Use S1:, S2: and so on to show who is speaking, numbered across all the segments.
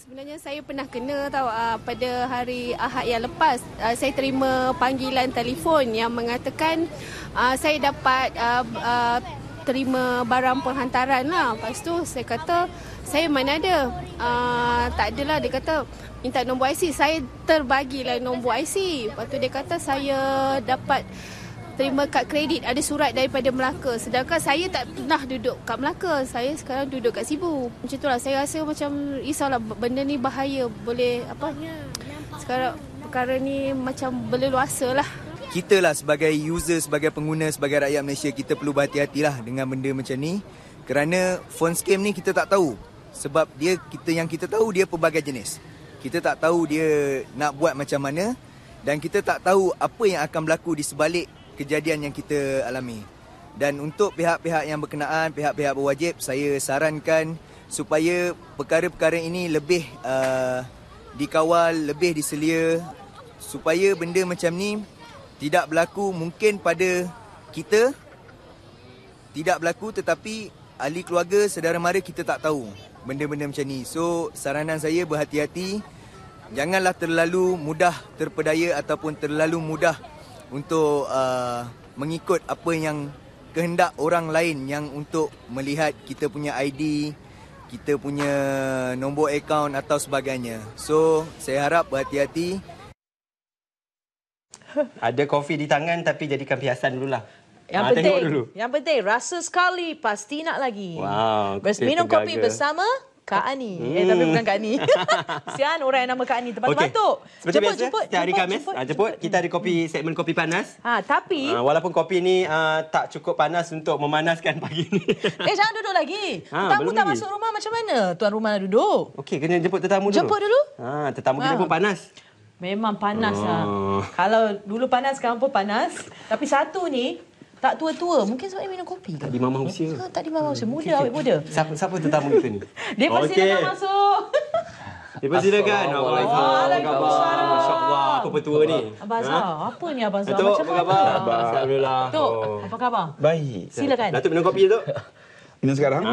S1: Sebenarnya saya pernah kena tahu pada hari Ahad yang lepas. Saya terima panggilan telefon yang mengatakan saya dapat terima barang penghantaran lah. Lepas tu saya kata, saya mana ada. Tak adalah, dia kata minta nombor IC. Saya terbagilah nombor IC. Lepas tu dia kata saya dapat terima kad kredit, ada surat daripada Melaka. Sedangkan saya tak pernah duduk kat Melaka. Saya sekarang duduk kat Sibu. Macam itulah, saya rasa macam risaulah, benda ni bahaya. Boleh sekarang perkara ni macam berleluasa lah.
S2: Kita lah sebagai user, sebagai pengguna, sebagai rakyat Malaysia, kita perlu berhati-hatilah dengan benda macam ni. Kerana phone scam ni kita tak tahu. Sebab yang kita tahu dia pelbagai jenis. Kita tak tahu dia nak buat macam mana. Dan kita tak tahu apa yang akan berlaku di sebalik kejadian yang kita alami. Dan untuk pihak-pihak yang berkenaan, pihak-pihak berwajib, saya sarankan supaya perkara-perkara ini lebih dikawal, lebih diselia, supaya benda macam ni tidak berlaku. Mungkin pada kita tidak berlaku, tetapi ahli keluarga, saudara mara kita tak tahu benda-benda macam ni. So saranan saya, berhati-hati. Janganlah terlalu mudah terpedaya ataupun terlalu mudah untuk mengikut apa yang kehendak orang lain yang untuk melihat kita punya ID, kita punya nombor akaun atau sebagainya. So, saya harap berhati-hati.
S3: Ada kopi di tangan tapi jadikan perhiasan dululah.
S4: Yang penting rasa sekali pasti nak lagi.
S3: Wow.
S4: Minum kopi bersama Kak Ani. Tapi bukan Kak Ani. Sian orang yang nama Kak Ani terbatuk-batuk.
S3: Seperti biasa, setiap hari Khamis, jemput. Kita ada kopi, segmen kopi panas.
S4: Tapi
S3: walaupun kopi ni tak cukup panas untuk memanaskan pagi ni.
S4: jangan duduk lagi. Tetamu tak masuk rumah macam mana? Tuan rumah nak duduk.
S3: Okey, kena jemput tetamu dulu.
S4: Jemput dulu.
S3: Tetamu kita pun panas.
S4: Memang panas lah. Kalau dulu panas, sekarang pun panas. Tapi satu ni tak tua-tua. Mungkin sebab dia minum kopi.
S3: Tak di mamah usia.
S4: Tak di mamah usia. Muda, awet muda.
S3: Siapa tetamu kita ni?
S4: Dia persilakan masuk.
S3: Dia persilakan.
S4: Waalaikumsalam.
S3: Masya-Allah, apa petua ni?
S4: Abang Azhar, apa ni Abang Azhar?
S3: Datuk,
S4: Macam
S3: apa khabar?
S4: Alhamdulillah. Tok, apa khabar?
S5: Baik.
S4: Silakan.
S3: Datuk minum kopi tu?
S5: Minum sekarang?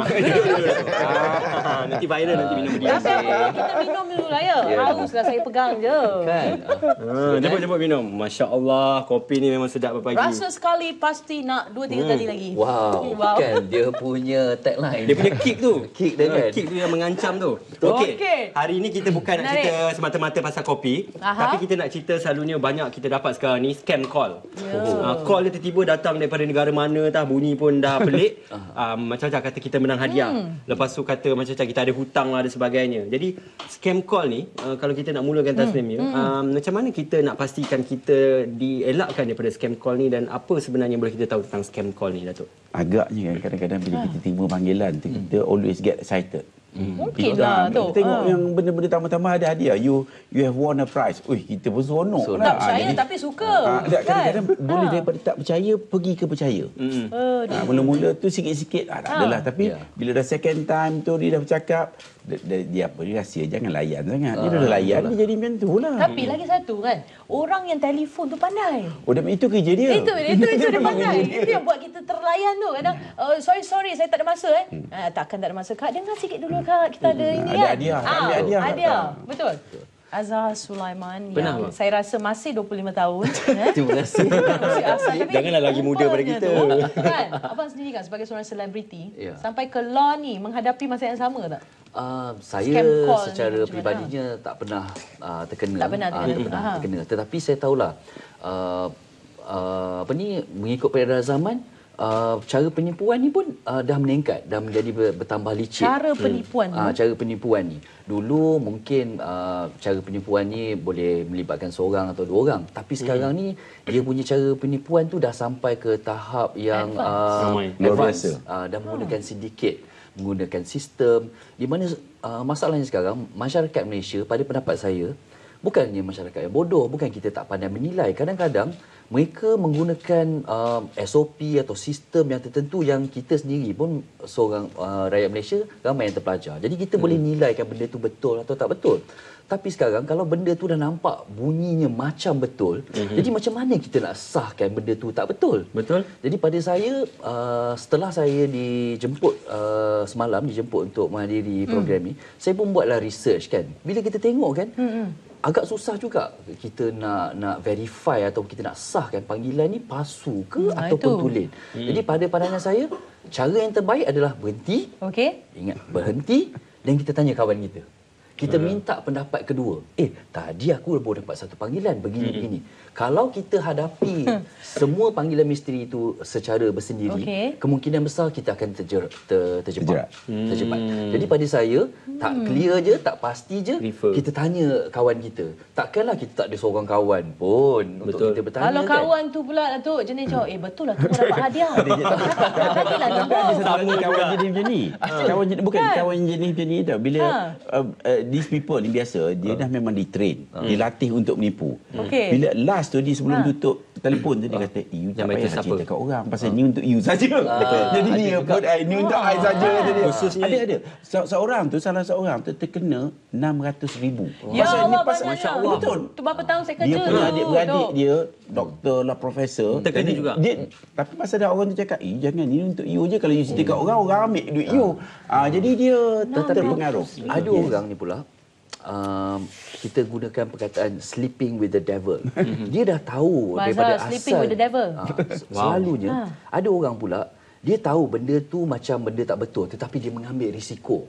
S3: Nanti viral, nanti minum dia.
S4: Kita minum dulu lah ya. Hauslah saya pegang je.
S3: Kan? Jemput minum. Masya Allah, kopi ni memang sedap berpagi.
S4: Rasa sekali pasti nak 2-3 kali lagi.
S6: Wow. Kan dia punya tagline.
S3: Dia punya kick tu.
S6: Kick dia kan.
S3: Kick tu yang mengancam tu. Okey. Hari ni kita bukan nak cerita semata-mata pasal kopi. Tapi kita nak cerita selalunya banyak kita dapat sekarang ni scam call. Call dia tiba-tiba datang daripada negara mana tah, bunyi pun dah pelik. Macam-macam kata kita menang hadiah. Lepas tu kata macam-macam kita ada hutang lah dan sebagainya. Jadi scam call ni kalau kita nak mulakan taslimnya, macam mana kita nak pastikan kita dielakkan daripada scam call ni dan apa sebenarnya boleh kita tahu tentang scam call ni, Datuk?
S5: Agaknya kan kadang-kadang bila kita terima panggilan tu kita always get excited.
S4: Mungkin lah tu.
S5: Tengok yang benda-benda tambah-tambah ada hadiah. You have won a prize. Kita pun seronok.
S4: Tak percaya tapi suka.
S5: Kadang-kadang boleh daripada tak percaya pergi ke percaya. Mula-mula tu sikit-sikit tak adalah. Tapi bila dah second time tu dia dah bercakap, dia apa, dia rahsia jangan layan sangat. Dia dah layan, dia jadi macam tu lah.
S4: Tapi lagi satu kan, orang yang telefon tu pandai.
S5: Itu kerja dia.
S4: Itu dia pandai. Itu yang buat kita terlayan tu. Kadang, sorry, saya tak ada masa takkan tak ada masa. Kak, dengar sikit dulu Kak, kita ada ini kan.
S5: Ada hadiah.
S4: Betul. Azhar Sulaiman
S3: yang
S4: saya rasa masih 25 tahun.
S6: Terima kasih.
S3: Janganlah lagi muda pada kita.
S4: Kan? Abang sendiri kan sebagai seorang selebriti, sampai ke law ni menghadapi masa yang sama tak?
S6: Saya secara peribadinya tak pernah terkena.
S4: Tak pernah terkena.
S6: Tetapi saya tahulah mengikut peredaran zaman, cara penipuan ni pun dah meningkat, dah menjadi bertambah licik.
S4: Cara penipuan
S6: cara penipuan ni. Dulu mungkin cara penipuan ni boleh melibatkan seorang atau dua orang, tapi sekarang ni dia punya cara penipuan tu dah sampai ke tahap yang advance. Dah menggunakan sindiket, menggunakan sistem, di mana masalahnya sekarang masyarakat Malaysia pada pendapat saya bukannya masyarakat yang bodoh, bukan kita tak pandai menilai. Kadang-kadang mereka menggunakan SOP atau sistem yang tertentu yang kita sendiri pun seorang rakyat Malaysia ramai yang terpelajar. Jadi kita boleh nilaikan benda tu betul atau tak betul. Tapi sekarang kalau benda tu dah nampak bunyinya macam betul, jadi macam mana kita nak sahkan benda tu tak betul?
S3: Betul.
S6: Jadi pada saya, setelah saya dijemput semalam, dijemput untuk menghadiri program ni, saya pun buatlah research kan. Bila kita tengok kan, agak susah juga kita nak verify atau kita nak sahkan panggilan ni palsu ke ataupun tulen. Jadi pada pandangan saya, cara yang terbaik adalah berhenti. Ingat, berhenti dan kita tanya kawan kita. Kita minta pendapat kedua. Tadi aku baru dapat satu panggilan begini-begini. Kalau kita hadapi semua panggilan misteri itu secara bersendiri, kemungkinan besar kita akan terjebak. Jadi pada saya, tak clear je, tak pasti je, kita tanya kawan kita. Takkanlah kita tak ada seorang kawan pun untuk kita bertanya.
S4: Kalau kawan tu pula Datuk jenis cakap, betul lah tu dapat hadiah.
S5: Sama kawan jenis macam ni. Bukan kawan jenis macam ni tau. Bila these people ni biasa, dia dah memang di-train, dilatih untuk menipu. Bila last tu dia sebelum tutup telefon tu dia kata, you tak payah cerita kat orang pasal ni untuk you saja. Jadi dia put ni untuk I saja. Ada. Seorang tu, salah seorang tu terkena 600,000.
S4: Ya Allah,
S5: Masya Allah. Betul.
S4: Tu berapa tahun saya kerja.
S5: Dia punya adik-beradik dia, doktor lah, profesor.
S3: Terkena juga.
S5: Tapi pasal dah orang tu cakap, jangan ni untuk you je. Kalau you cerita kat orang, orang ambil duit you. Jadi dia terpengaruh.
S6: Ada orang ni pula, kita gunakan perkataan sleeping with the devil. Dia dah tahu daripada asal.
S4: Sleeping with the devil.
S6: Selalunya ada orang pula, dia tahu benda tu macam benda tak betul, tetapi dia mengambil risiko.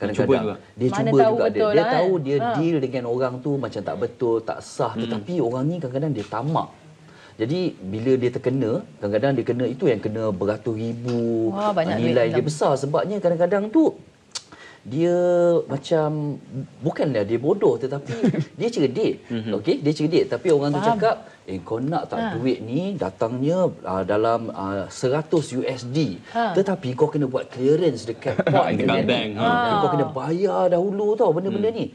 S6: Kadang-kadang dia cuba juga. Dia tahu dia deal dengan orang tu macam tak betul, tak sah, tetapi orang ni kadang-kadang dia tamak. Jadi bila dia terkena, kadang-kadang dia kena itu yang kena beratus ribu, nilai dia besar. Sebabnya kadang-kadang tu dia macam, bukanlah dia bodoh tetapi dia cerdik. Okey, dia cerdik tapi orang tu cakap, kau nak tak duit ni datangnya dalam 100 USD. Tetapi kau kena buat clearance dekat point dekat bank. Kau kena bayar dahulu tau benda-benda ni.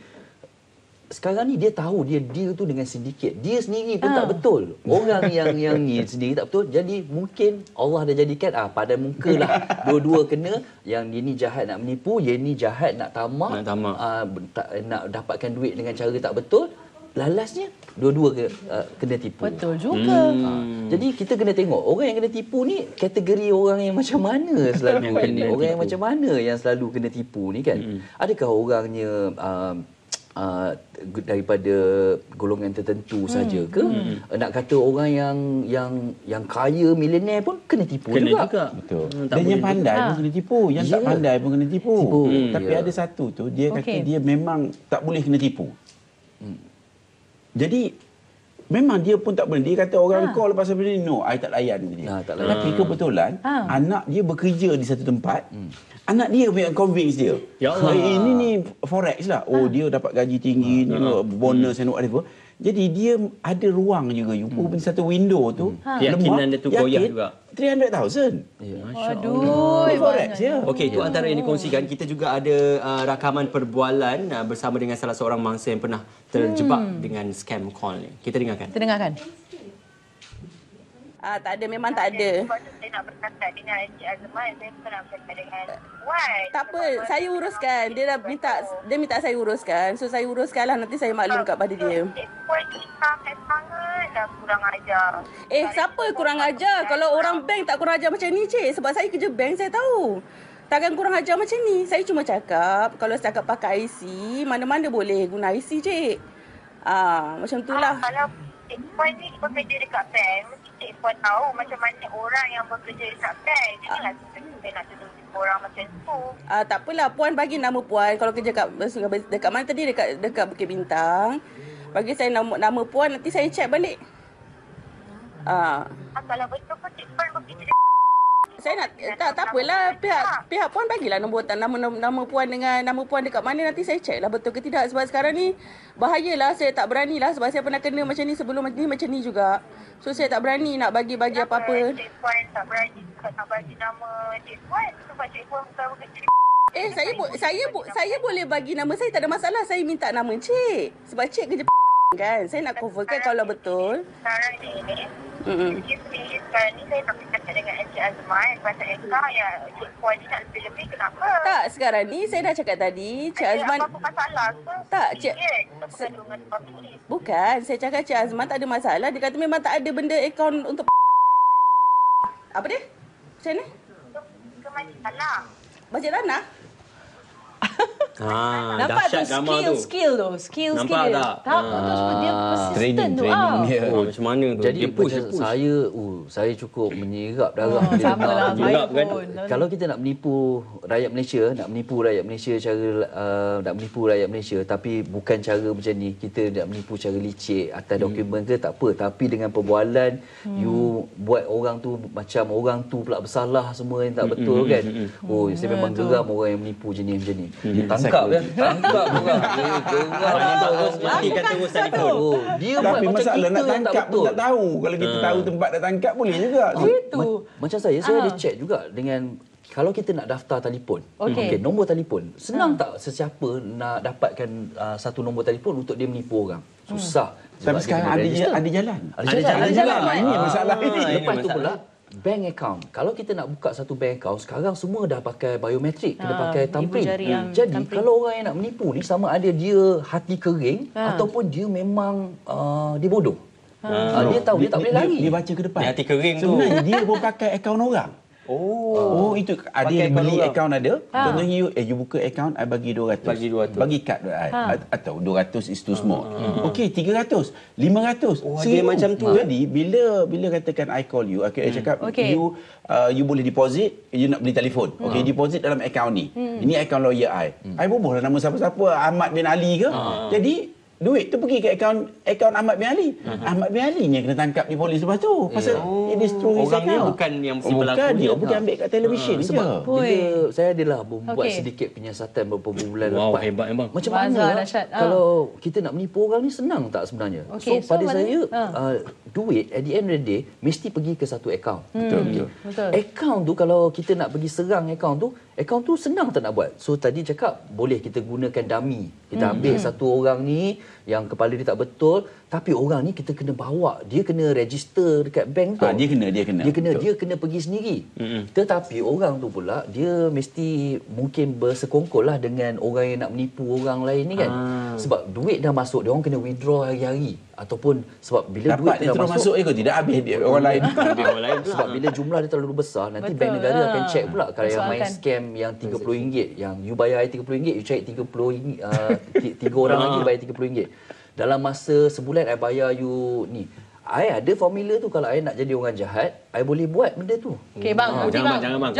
S6: Sekarang ni dia tahu dia deal tu dengan sindiket. Dia sendiri pun tak betul. Orang yang ni sendiri tak betul. Jadi mungkin Allah dah jadikan pada muka lah dua-dua kena. Yang dia ni jahat nak menipu, dia ni jahat nak tamak. Nak dapatkan duit dengan cara tak betul. Lalasnya dua-dua kena tipu.
S4: Betul juga.
S6: Jadi kita kena tengok orang yang kena tipu ni kategori orang yang macam mana selalu ni. Orang yang macam mana yang selalu kena tipu ni kan. Adakah orangnya daripada golongan tertentu saja ke? Nak kata orang yang kaya milioner pun kena tipu juga.
S5: Betul. Dan yang pandai pun kena tipu, yang tak pandai pun kena tipu. Tapi ada satu tu dia kata dia memang tak boleh kena tipu. Jadi memang dia pun tak boleh. Dia kata orang call pasal benda ni, no, I tak layan dia. Tapi kebetulan anak dia bekerja di satu tempat. Anak dia yang convince dia.
S3: Ya Allah.
S5: Ini ni forex lah. Dia dapat gaji tinggi, bonus and whatever. Jadi dia ada ruang juga. You pun satu window tu.
S3: Keyakinan dia tu goyah juga.
S5: 300,000.
S4: Aduh.
S5: Forex ya.
S3: Okey, itu antara yang dikongsikan. Kita juga ada rakaman perbualan bersama dengan salah seorang mangsa yang pernah terjebak dengan scam call ni. Kita dengarkan.
S7: Tak ada, memang tak ada.
S8: Sebab tu saya nak bercakap dengan Encik Azman, saya bukan nak bercakap dengan Wan.
S7: Tak apa, saya uruskan. Dia dah minta saya uruskan. So saya uruskan lah, nanti saya maklumkan pada dia.
S8: Puan kita sangat dah kurang ajar.
S7: Siapa kurang ajar? Kalau orang bank tak kurang ajar macam ni, cik. Sebab saya kerja bank, saya tahu. Takkan kurang ajar macam ni. Saya cuma cakap, kalau setakat pakai IC, mana-mana boleh guna IC, cik. Macam tu lah.
S8: Kalau Puan ni bekerja dekat bank, mesti Puan tahu macam mana orang yang bekerja dekat bank. Janganlah kita nak tuduh orang macam tu.
S7: Tak apalah, Puan bagi nama Puan. Kalau kerja dekat mana tadi? Dekat Bukit Bintang. Bagi saya nama Puan, nanti saya check balik.
S8: Kalau betul pun Puan bekerja
S7: saya nak tak apalah, pihak Puan bagilah nombor nama Puan dengan nama Puan dekat mana, nanti saya check lah betul ke tidak. Sebab sekarang ni bahayalah, saya tak beranilah sebab saya pernah kena macam ni sebelum ni macam ni juga. So saya tak berani nak bagi apa-apa.
S8: Cik Puan tak berani nak bagi nama Cik Puan sebab Cik Puan bukan bekerja.
S7: Saya boleh bagi nama saya, tak ada masalah. Saya minta nama Cik sebab Cik kerja Kan, saya nak confirmkan kalau betul.
S8: Sekarang ni, sekarang ni saya tak cakap dengan Encik Azman pasal engkau yang Cik Puan ni nak lebih-lebih, kenapa?
S7: Tak, sekarang ni saya dah cakap tadi, Cik Azman...
S8: Apa masalah ke?
S7: Tak, Cik... Bukan, saya cakap Cik Azman tak ada masalah. Dia kata memang tak ada benda akaun untuk... Apa dia? Macam mana?
S8: Ke Masjid Tanah.
S7: Masjid Tanah?
S4: Nampak tu skill tu.
S3: Nampak
S4: dia.
S3: tak?
S4: Terus dia persistent tu.
S5: Training dia.
S3: Macam mana tu?
S6: Jadi
S3: dia push.
S6: saya cukup menyerap darah.
S4: Sama lah.
S3: Menyerap kan?
S6: Kalau kita nak menipu rakyat Malaysia, tapi bukan cara macam ni. Kita nak menipu cara licik atas dokumen ke tak apa, tapi dengan perbualan you buat orang tu macam orang tu pula bersalah semua yang tak betul kan. Saya memang geram orang yang menipu jenis macam ni. Tangkap orang.
S3: Paling bagus matikan terus telefon.
S6: Dia buat
S5: Tapi
S6: macam
S5: masalah
S6: kita
S5: nak
S6: tak
S5: tangkap pun
S6: betul.
S5: tak tahu. Kalau kita tahu tempat nak tangkap boleh juga.
S4: Itu.
S6: Macam saya ada check juga dengan kalau kita nak daftar telefon,
S4: Okey.
S6: nombor telefon, senang tak sesiapa nak dapatkan satu nombor telefon untuk dia menipu orang? Susah.
S5: Tapi sekarang ada jalan.
S6: Ada jalan.
S5: Ini masalah ini.
S6: Lepas tu pula bank account. Kalau kita nak buka satu bank account, sekarang semua dah pakai biometrik, kena pakai thumbprint. Jadi kalau orang yang nak menipu ni sama ada dia hati kering ataupun dia memang dia bodoh. Dia tahu dia tak boleh lari.
S5: Dia baca ke depan.
S3: Dia hati kering tu.
S5: Sebenarnya dia pun pakai akaun orang. Itu ada yang beli akaun ada. Contohnya you buka akaun, I bagi 200. Bagi kad atau 200 is too small. Okey, 300, 500.
S3: Dia macam tu.
S5: Jadi bila katakan I call you, I cakap you boleh deposit, you nak beli telefon. Okey, deposit dalam akaun ni. Ini akaun lawyer I bubuhlah nama siapa-siapa, Ahmad bin Ali ke. Jadi duit tu pergi ke akaun Ahmad bin Ali. Ahmad bin Ali ni yang kena tangkap di polis lepas tu. Pasal it is true.
S3: Orang ni bukan yang si pelaku
S5: dia pergi ambil kat televisyen je.
S6: Sebab bila saya adalah buat sedikit penyiasatan beberapa bulan lepas.
S3: Hebat bang.
S6: Macam mana kalau kita nak menipu orang ni senang tak sebenarnya? So pada saya duit at the end of the day mesti pergi ke satu akaun.
S5: Betul.
S6: Akaun tu kalau kita nak pergi serang akaun tu senang tak nak buat. So tadi cakap boleh kita gunakan dummy. Kita ambil satu orang ni yang kepala dia tak betul, tapi orang ni kita kena bawa, dia kena register dekat bank tu. Dia kena pergi sendiri. Tetapi orang tu pula dia mesti mungkin bersekongkol lah dengan orang yang nak menipu orang lain ni kan. Sebab duit dah masuk, dia orang kena withdraw hari-hari. Ataupun sebab bila duit dah masuk
S5: kau tidak habis dia orang lain.
S6: Sebab bila jumlah dia terlalu besar, nanti bank negara akan check pula. Kalau yang main scam yang RM30, yang you bayar RM30, you cari RM30, 3 orang lagi bayar RM30. Dalam masa sebulan I bayar you ni. I ada formula tu, kalau I nak jadi orang jahat, I boleh buat benda tu.
S4: Okey bang,
S3: jangan bang.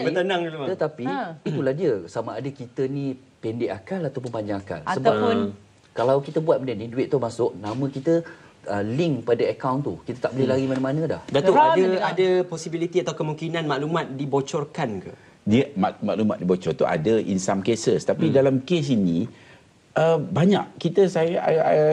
S3: Bertenang dulu bang.
S6: Tetapi itulah dia, sama ada kita ni pendek akal ataupun panjang akal.
S4: Ataupun
S6: kalau kita buat benda ni, duit tu masuk, nama kita link pada akaun tu, kita tak boleh lari mana-mana dah.
S3: Datuk, ada possibility atau kemungkinan maklumat dibocorkan ke?
S5: Dia maklumat dibocor tu ada in some cases, tapi dalam kes ini banyak. Saya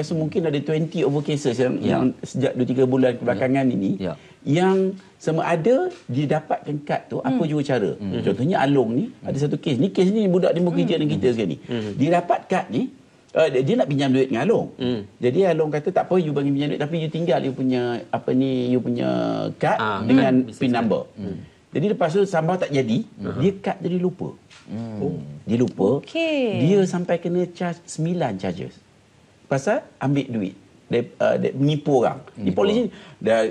S5: rasa mungkin ada 20 over cases yang sejak 2-3 bulan kebelakangan ini yang sama ada dia dapatkan kad tu apa juga cara. Contohnya Along ni ada satu kes. Ni kes ni budak dia bekerja dengan kita sekarang ni. Dia dapat kad ni, dia nak pinjam duit dengan Along. Jadi Along kata tak apa, you bagi pinjam duit tapi you tinggal you punya you punya kad dengan PIN number. Jadi lepas tu sambal tak jadi, dia kad jadi lupa. Dia lupa. Dia sampai kena charge 9 charges. Pasal ambil duit. Menipu orang. Di polis ni dah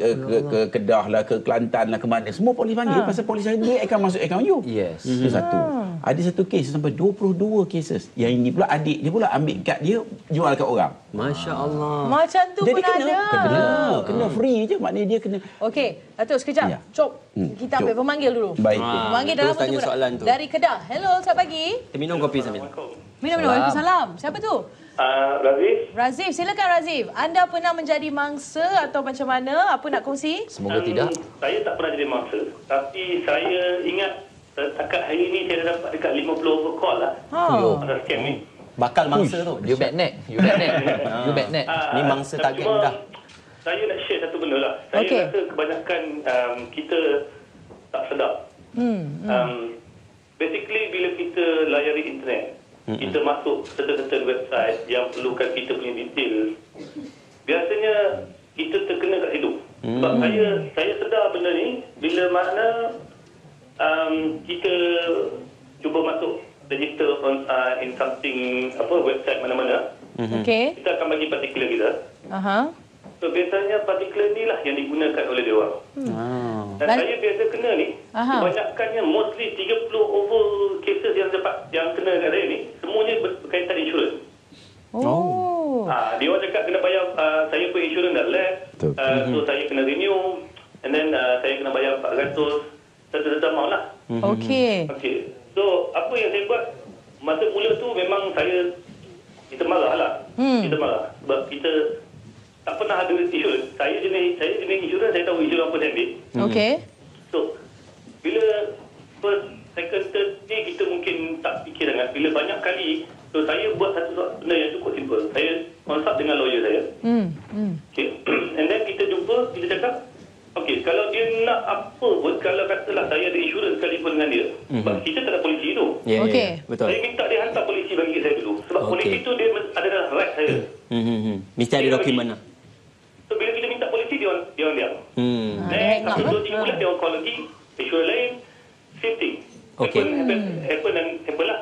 S5: ke Kedah lah, ke Kelantan lah, ke mana. Semua polis panggil pasal polis dia akan masuk akaun you.
S6: Yes.
S5: Itu satu. Ada satu kes sampai 22 cases. Yang ini pula adik dia pula ambil kad dia jual kat orang.
S3: Masya Allah.
S4: Macam tu
S5: jadi
S4: pun ada.
S5: Kena free je, maknanya dia kena.
S4: Okey, Datuk sekejap. Cop. Kita ambil pemanggil dulu.
S5: Baik.
S4: Pemanggil dalam
S3: tanya soalan tu.
S4: Dari Kedah. Hello, selamat pagi.
S3: Kita minum kopi sambil.
S4: Minum. Waalaikumsalam. Siapa tu?
S9: Razif.
S4: Razif, silakan Razif. Anda pernah menjadi mangsa atau macam mana? Apa nak kongsi?
S6: Semoga tidak.
S9: Saya tak pernah jadi mangsa. Tapi saya ingat setakat hari ni saya dah dapat dekat 50 over call lah. Pasal scam ni.
S3: Bakal mangsa tu.
S6: You badnet.
S3: Ni mangsa target dah.
S9: Saya nak share satu benda lah. Saya rasa kebanyakan kita tak sedap. Basically bila kita layari internet, kita masuk certain website yang perlukan kita punya detail, biasanya kita terkena kat situ. Sebab saya sedar benda ni bila mana kita cuba masuk register in something website mana-mana, kita akan bagi particular kita. So biasanya particular ni lah yang digunakan oleh dia orang. Dan saya biasa kena ni, kebanyakannya mostly 30 over cases yang kena kat saya ni, semuanya berkaitan insurans. Dia orang cakap kena bayar, saya pun insurans dah lapse, so saya kena renew, and then saya kena bayar 400, serta-serta amount lah.
S4: Okey.
S9: So apa yang saya buat, masa mula tu memang kita marah lah. Kita marah sebab kita tak pernah ada insurans. Saya jenis insurans, saya tahu insurans apa dia ambil.
S4: Okey.
S9: So bila first, second, third ni kita mungkin tak fikir sangat. Bila banyak kali, so saya buat satu benda yang cukup simple. Saya consult dengan lawyer saya. Okay. And then kita jumpa, kita cakap, okay, kalau dia nak apa pun, kalau katalah saya ada insurans sekalipun dengan dia, sebab kita tak ada polisi tu.
S3: Betul.
S9: Saya minta dia hantar polisi bagi saya dulu. Sebab polisi tu dia adalah right saya.
S3: Mesti ada dokumen lah.
S9: So bila kita minta polisi, dia orang diam. Satu 2-3 bulan dia orang call lagi, insurans lain, same thing. Happen lah.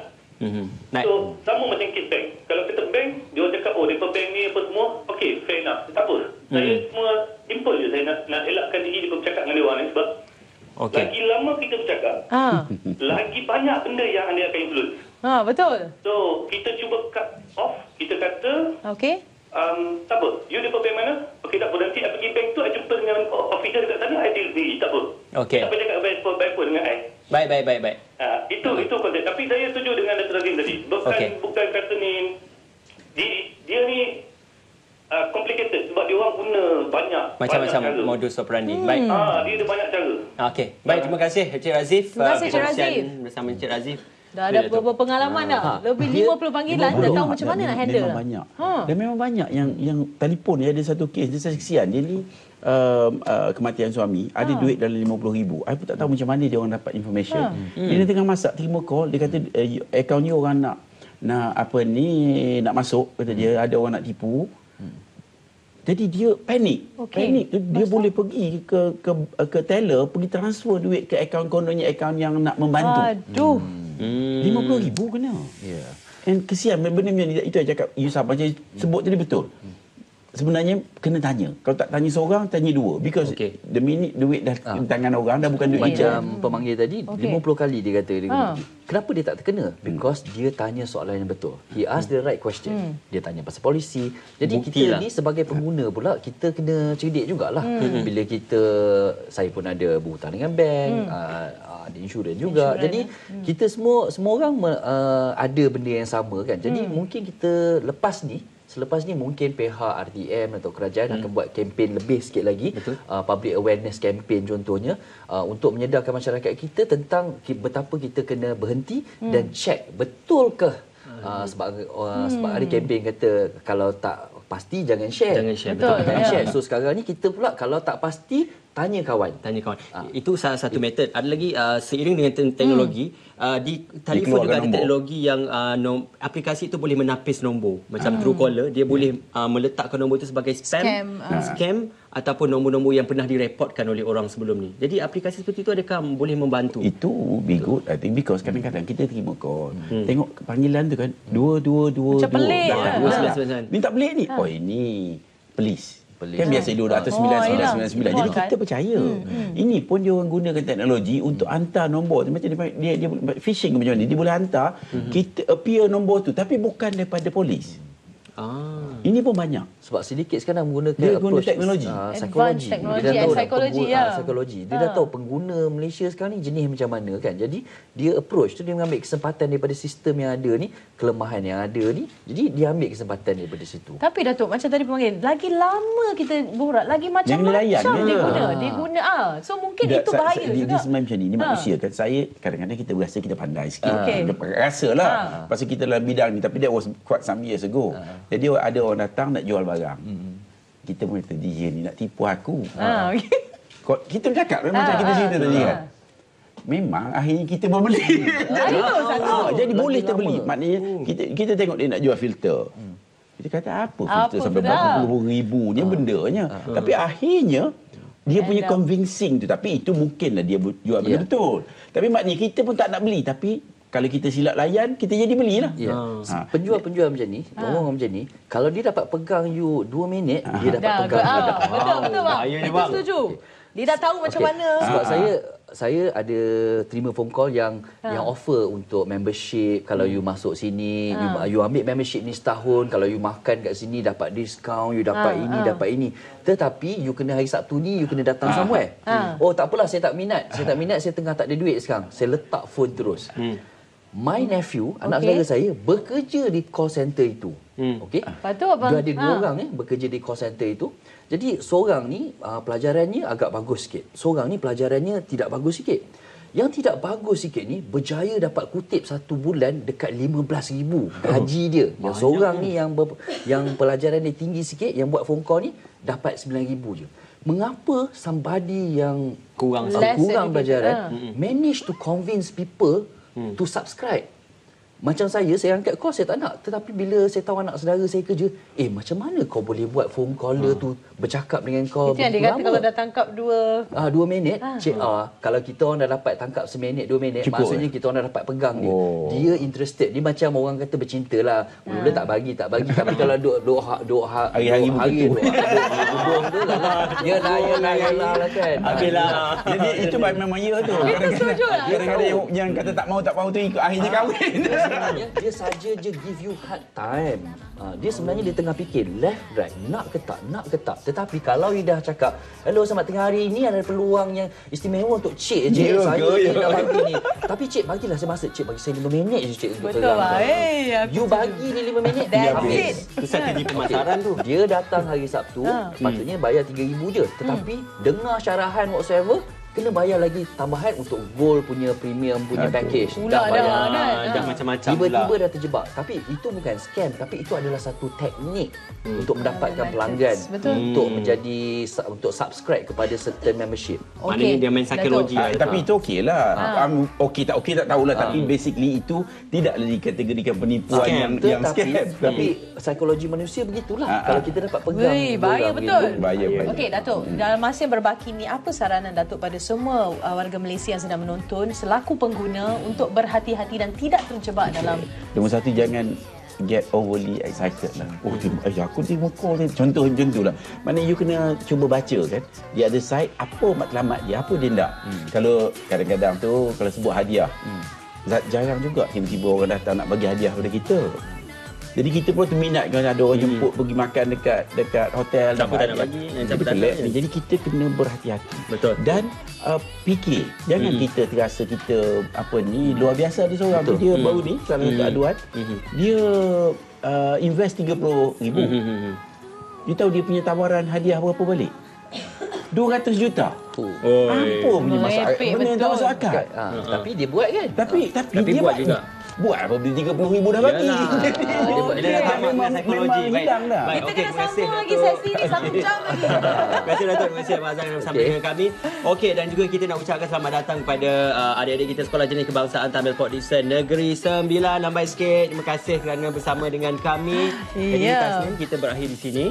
S9: So sama macam kes bank. Kalau kita bank, dia orang cakap, depa bank ni apa semua, okay, fair enough, tak apa. Saya semua simple je, saya nak elakkan diri dia bercakap dengan dia orang ni, sebab lagi lama kita bercakap, lagi banyak benda yang dia akan influence.
S4: Betul.
S9: So kita cuba cut off, kita kata, tak apa, you depa bank mana? Okay, tak apa, nanti I pergi bank tu, I jumpa dengan officer dekat sana, I deal sendiri, tak apa. Tak apa cakap baik pun dengan I.
S3: Baik.
S9: Itu konsep. Tapi saya setuju dengan Dr. Razim tadi. Bukan kata ni, dia ni complicated sebab dia orang guna banyak
S3: macam-macam
S9: cara.
S3: modus operandi. Baik.
S9: Dia ada banyak cara.
S3: Okey. Baik, terima kasih Encik Razif.
S4: Terima kasih Encik Razif.
S3: Bersama Encik Razif.
S4: Dah ada beberapa pengalaman dah. Lebih 50 panggilan, dah tahu macam mana nak handle.
S5: Memang banyak. Dan memang banyak yang telefon dia ada satu kes, dia saksian dia ni kematian suami, ada duit dalam 50,000. I pun tak tahu macam mana dia orang dapat information. Dia tengah masak, terima call, dia kata akaun ni orang nak masuk, kata dia ada orang nak tipu. Jadi dia panik. Panik tu dia boleh pergi ke teller, pergi transfer duit ke akaun, kononnya akaun yang nak membantu. 50,000 kena. And kesian benda ni, itu yang cakap Yusuf macam sebut tadi betul. Sebenarnya kena tanya. Kalau tak tanya seorang, tanya dua. Because the minute duit dah tangan orang, dah bukan duit
S6: macam pemanggil tadi, 50 kali dia kata. Kenapa dia tak terkena? Because dia tanya soalan yang betul. He asked the right question. Dia tanya pasal polisi. Jadi kita ni sebagai pengguna pula, kita kena cerdik jugalah. Bila saya pun ada berhutang dengan bank, ada insurans juga. Jadi kita semua orang ada benda yang sama kan. Jadi mungkin kita selepas ni mungkin pihak RTM atau kerajaan akan buat kempen lebih sikit lagi, public awareness campaign contohnya, untuk menyedarkan masyarakat kita tentang betapa kita kena berhenti dan check betulkah sebab ada kempen kata kalau tak pasti jangan share. Jangan share. So sekarang ni kita pula kalau tak pasti tanya kawan.
S3: Itu salah satu metod. Ada lagi seiring dengan teknologi, di telefon juga ada teknologi yang aplikasi itu boleh menapis nombor. Macam Truecaller, dia boleh meletakkan nombor itu sebagai scam ataupun nombor-nombor yang pernah direportkan oleh orang sebelum ni. Jadi aplikasi seperti itu adakah boleh membantu?
S5: Itu be good, I think, because kadang-kadang kita terima call, tengok panggilan tu kan 222
S4: macam pelik.
S5: Ni tak pelik ni. Oh ini police. Kan biasa 20999. Jadi kita percaya. Ini pun dia orang gunakan teknologi untuk hantar nombor tu. Macam dia phishing macam ni. Dia boleh hantar, kita appear nombor tu tapi bukan daripada polis. Ini pun banyak.
S6: Sebab sedikit sekarang menggunakan
S5: dia guna teknologi.
S6: Psikologi.
S4: Psikologi.
S6: Dia dah tahu pengguna Malaysia sekarang ni jenis macam mana kan. Jadi dia approach tu, dia mengambil kesempatan daripada sistem yang ada ni, kelemahan yang ada ni. Jadi dia ambil kesempatan daripada situ.
S4: Tapi Datuk, macam tadi pemanggil, lagi lama kita borak, lagi macam-macam dia guna. So mungkin itu bahaya juga.
S5: Dia sebenarnya macam ni. Ini manusia kan. Saya kadang-kadang kita berasa kita pandai sikit. Kita rasa lah. Pasal kita dalam bidang ni. Tapi that was quite some years ago. Jadi ada orang datang nak jual barang. Kita pun kata dia ni nak tipu aku. Kita bercakap macam kita cerita tadi kan. memang akhirnya kita berbeli. Jadi boleh terbeli. Maknanya kita tengok dia nak jual filter. Kita kata apa filter sampai berapa puluh ribunya bendanya. Tapi akhirnya dia punya convincing tu. Tapi itu mungkinlah dia jual benda betul. Tapi maknanya kita pun tak nak beli. Tapi kalau kita silap layan, kita jadi belilah.
S6: Penjual-penjual macam ni, orang macam ni, kalau dia dapat pegang you 2 minit, dia dapat pegang you.
S4: Betul bang. Itu setuju. Dia dah tahu macam mana.
S6: Sebab saya ada terima phone call yang offer untuk membership. Kalau you masuk sini, you ambil membership ni setahun, kalau you makan kat sini dapat diskaun, you dapat ini, dapat ini. Tetapi you kena hari Sabtu ni you kena datang somewhere. Oh tak apalah, saya tak minat. Saya tengah tak ada duit sekarang. Saya letak phone terus. My nephew, anak saudara saya, bekerja di call center itu. Okey.
S4: Patut abang.
S6: Dia ada 2 orang bekerja di call center itu. Jadi seorang ni pelajarannya agak bagus sikit. Seorang ni pelajarannya tidak bagus sikit. Yang tidak bagus sikit ni berjaya dapat kutip 1 bulan dekat 15,000 gaji dia. Yang seorang ni yang pelajaran dia tinggi sikit, yang buat phone call ni dapat 9,000 je. Mengapa somebody yang kurang pelajaran manage to convince people to subscribe? Macam saya angkat call, saya tak nak. Tetapi bila saya tahu anak saudara saya kerja, macam mana kau boleh buat phone caller tu bercakap dengan kau?
S4: Itu yang dia kata kalau dah tangkap 2
S6: minit, Cik kalau kita orang dah dapat tangkap 1 minit, 2 minit, maksudnya kita orang dah dapat pegang dia. Dia interested. Dia macam orang kata bercinta lah. Mula tak bagi. Tapi kalau duk hari-hari dia lah kan.
S5: Habislah. Jadi itu memang ya tu.
S4: Kita setuju lah.
S5: Kadang-kadang yang kata tak mau tu ikut akhirnya kahwin.
S6: Sebenarnya dia saja je give you hard time. Dia sebenarnya dia tengah fikir left right, nak ke tak. Tetapi kalau dia dah cakap, hello selamat tengah hari, ini ada peluang yang istimewa untuk cik je. Saya nak bagi ni. Tapi cik bagilah saya masa. Cik bagi saya 5 minit je cik untuk
S4: betul lah.
S6: You bagi ni 5 minit dah habis.
S3: Itu strategi pemasaran tu.
S6: Dia datang hari Sabtu, patutnya bayar 3,000 je. Tetapi dengar syarahan whatsoever, kena bayar lagi tambahan untuk gold punya premium punya package.
S3: Dah macam-macam
S6: tiba-tiba dah terjebak. Tapi itu bukan scam, tapi itu adalah satu teknik untuk mendapatkan pelanggan, untuk subscribe kepada certain membership.
S3: Maknanya dia main psikologi.
S5: Tapi itu okeylah. Okey tak tahulah, tapi basically itu tidaklah dikategorikan penipuan yang scam.
S6: Tapi psikologi manusia begitulah. Kalau kita dapat pegang,
S4: bahaya betul.
S5: Bahaya.
S4: Okey Datuk, dalam masa yang berbaki ni, apa saranan Datuk pada semua warga Malaysia yang sedang menonton selaku pengguna untuk berhati-hati dan tidak terjebak dalam...
S5: Nombor satu, jangan get overly excited lah. Aku terima call ni. Contoh macam tu lah. Maknanya you kena cuba baca kan. Dia ada site, apa matlamat dia, apa dia tak. Kalau kadang-kadang tu, kalau sebut hadiah, jarang juga tiba-tiba orang datang nak bagi hadiah kepada kita. Jadi kita pun terminat kalau ada orang jemput pergi makan dekat hotel.
S3: Siapa tak nak bagi, siapa tak nak.
S5: Jadi kita kena berhati-hati.
S3: Betul.
S5: Dan fikir, jangan kita terasa kita luar biasa. Ada seorang tu, dia baru ni salah satu aduan, dia invest 30,000. Dia tahu dia punya tawaran hadiah berapa balik? 200 juta. Apa punya masalah? Benda tak masuk akal.
S6: Tapi dia buat kan?
S5: Tapi dia buat juga. Buat apa beli 30,000 dah bagi.
S3: Dia dah tamat dengan psikologi.
S4: Baik. Kita kena sambung lagi sesi ni 1 jam lagi.
S3: Terima kasih Datuk. Terima kasih Abang Azhar yang bersama dengan kami. Okey, dan juga kita nak ucapkan selamat datang kepada adik-adik kita Sekolah Jenis Kebangsaan Tamil Port Dickson Negeri 9. Lambai sikit. Terima kasih kerana bersama dengan kami. Aktivitas ni kita berakhir di sini.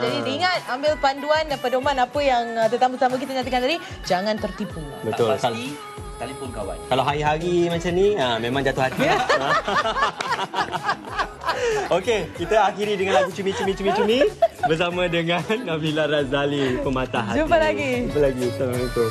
S4: Jadi diingat, ambil panduan dan pedoman apa yang tetamu-tetamu kita nyatakan tadi. Jangan tertipu.
S3: Betul.
S6: Pasti telefon kawan.
S3: Kalau hari-hari macam ni, memang jatuh hati. Okey, kita akhiri dengan lagu Cumi bersama dengan Nabila Razali, Pematah Hati.
S4: Jumpa lagi.
S3: Assalamualaikum.